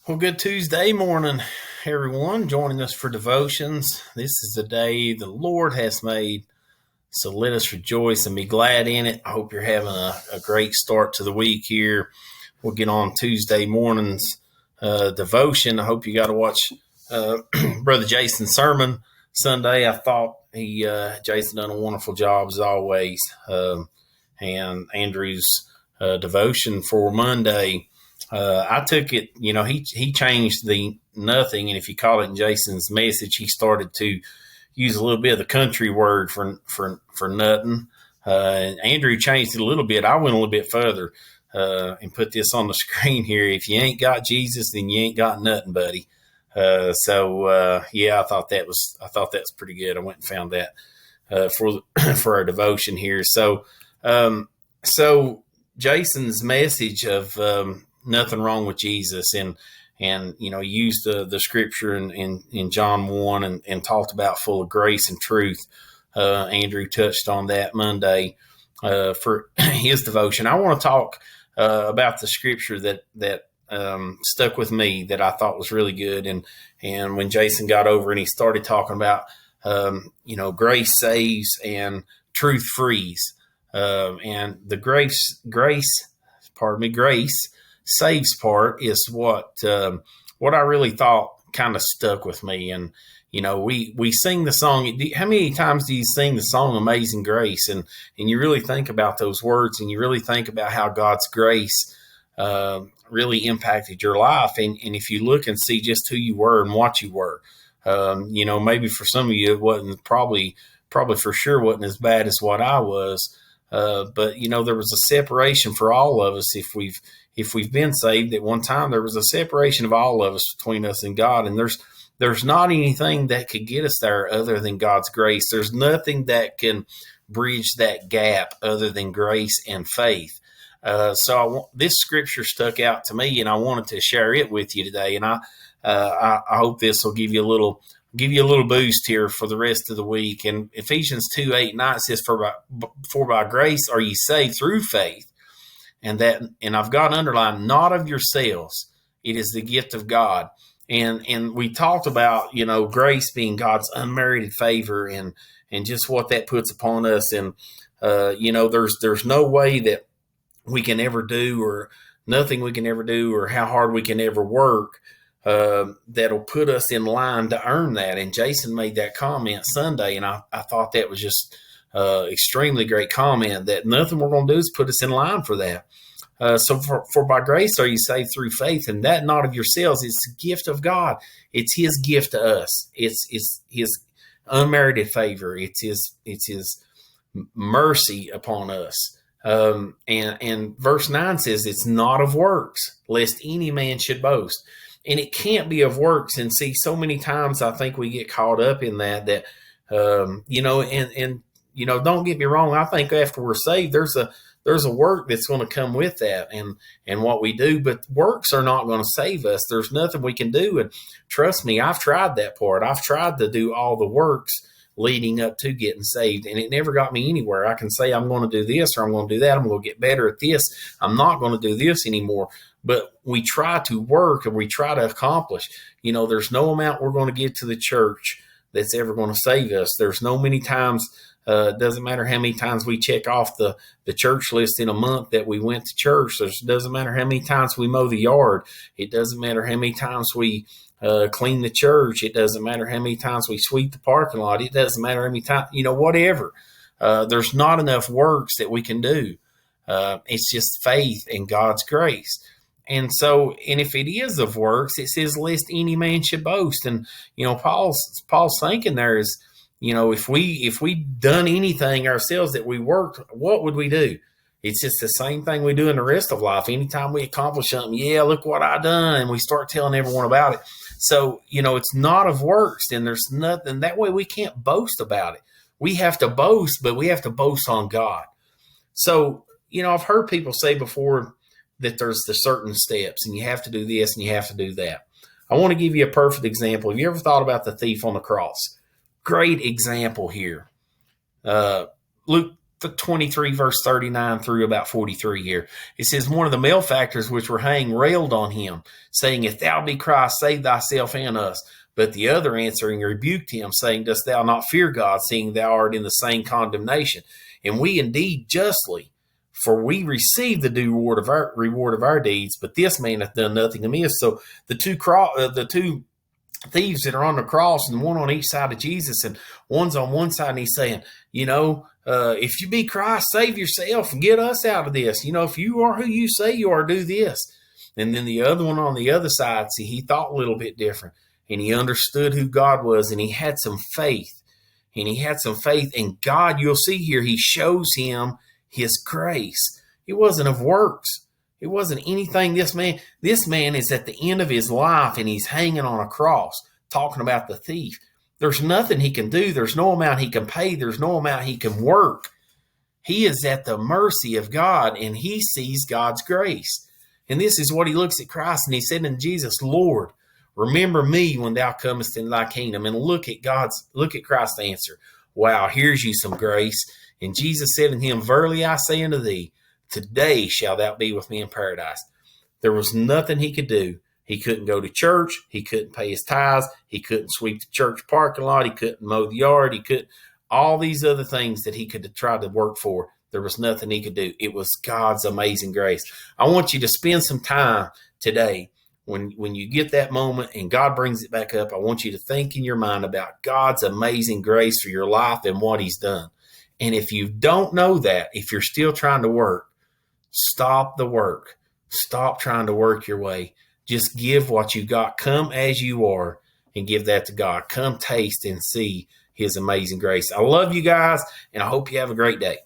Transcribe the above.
Well, good Tuesday morning, everyone, joining us for devotions. This is the day the Lord has made, so let us rejoice and be glad in it. I hope you're having a great start to the week here. We'll get on Tuesday morning's devotion. I hope you got to watch Brother Jason's sermon Sunday. I thought Jason done a wonderful job as always, and Andrew's devotion for Monday. I took it, he changed the nothing. And if you call it in Jason's message, he started to use a little bit of the country word for Nuttin. Andrew changed it a little bit. I went a little bit further and put this on the screen here. If you ain't got Jesus, then you ain't got nothing, buddy. I thought that was pretty good. I went and found that for our devotion here. So Jason's message of nothing wrong with Jesus, and used the scripture in John 1 and talked about full of grace and truth. Andrew touched on that Monday for his devotion. I want to talk about the scripture that stuck with me, that I thought was really good. And when Jason got over and he started talking about grace saves and truth frees, and the grace saves part is what I really thought kind of stuck with me. And we sing the song. How many times do you sing the song Amazing Grace, and you really think about those words, and you really think about how God's grace really impacted your life, and if you look and see just who you were and what you were, maybe for some of you it wasn't probably for sure wasn't as bad as what I was, but there was a separation for all of us. If we've been saved at one time, there was a separation of all of us between us and God. And there's not anything that could get us there other than God's grace. There's nothing that can bridge that gap other than grace and faith. This scripture stuck out to me, and I wanted to share it with you today. And I hope this will give you a little boost here for the rest of the week. And Ephesians 2:8-9 says, For by grace are ye saved through faith. And I've got underlined, not of yourselves. It is the gift of God. And we talked about, grace being God's unmerited favor and just what that puts upon us. And, there's no way that we can ever do, or nothing we can ever do, or how hard we can ever work that'll put us in line to earn that. And Jason made that comment Sunday, and I thought that was just extremely great comment, that nothing we're going to do is put us in line for that. So for by grace are you saved through faith, and that not of yourselves. It's the gift of God. It's His gift to us. It's His unmerited favor. It's His mercy upon us. And verse 9 says it's not of works, lest any man should boast. And it can't be of works. And see, so many times I think we get caught up in that don't get me wrong. I think after we're saved, there's a work that's going to come with that and what we do, but works are not going to save us. There's nothing we can do. And trust me, I've tried that part. I've tried to do all the works leading up to getting saved, and it never got me anywhere. I can say I'm going to do this or I'm going to do that. I'm going to get better at this. I'm not going to do this anymore. But we try to work and we try to accomplish. There's no amount we're going to get to the church that's ever going to save us. There's no many times. It doesn't matter how many times we check off the church list in a month that we went to church. It doesn't matter how many times we mow the yard. It doesn't matter how many times we clean the church. It doesn't matter how many times we sweep the parking lot. It doesn't matter how many times, whatever. There's not enough works that we can do. It's just faith and God's grace. And if it is of works, it says, lest any man should boast. And, Paul's thinking there is, if we done anything ourselves that we worked, what would we do? It's just the same thing we do in the rest of life. Anytime we accomplish something, yeah, look what I done, and we start telling everyone about it. So, it's not of works, and there's nothing, that way we can't boast about it. We have to boast, but we have to boast on God. So, I've heard people say before that there's the certain steps, and you have to do this and you have to do that. I want to give you a perfect example. Have you ever thought about the thief on the cross? Great example here. Luke 23 verse 39 through about 43 here. It says, one of the malefactors which were hanged railed on him, saying, if thou be Christ, save thyself and us. But the other answering rebuked him, saying, dost thou not fear God, seeing thou art in the same condemnation? And we indeed justly, for we receive the due reward of our deeds, but this man hath done nothing amiss. So the two thieves that are on the cross, and one on each side of Jesus, and one's on one side, and he's saying, if you be Christ, save yourself and get us out of this. If you are who you say you are, do this. And then the other one on the other side, see, he thought a little bit different, and he understood who God was, and he had some faith. And God, you'll see here, he shows him his grace. It wasn't of works. It wasn't anything. This man is at the end of his life, and he's hanging on a cross, talking about the thief. There's nothing he can do. There's no amount he can pay. There's no amount he can work. He is at the mercy of God, and he sees God's grace. And this is what he looks at Christ, and he said unto Jesus, Lord, remember me when thou comest in thy kingdom. And look at Christ's answer. Wow, here's you some grace. And Jesus said unto him, verily I say unto thee, today shalt thou be with me in paradise. There was nothing he could do. He couldn't go to church. He couldn't pay his tithes. He couldn't sweep the church parking lot. He couldn't mow the yard. He couldn't, all these other things that he could try to work for. There was nothing he could do. It was God's amazing grace. I want you to spend some time today when you get that moment and God brings it back up. I want you to think in your mind about God's amazing grace for your life and what he's done. And if you don't know that, if you're still trying to work, stop the work. Stop trying to work your way. Just give what you got. Come as you are and give that to God. Come taste and see his amazing grace. I love you guys, and I hope you have a great day.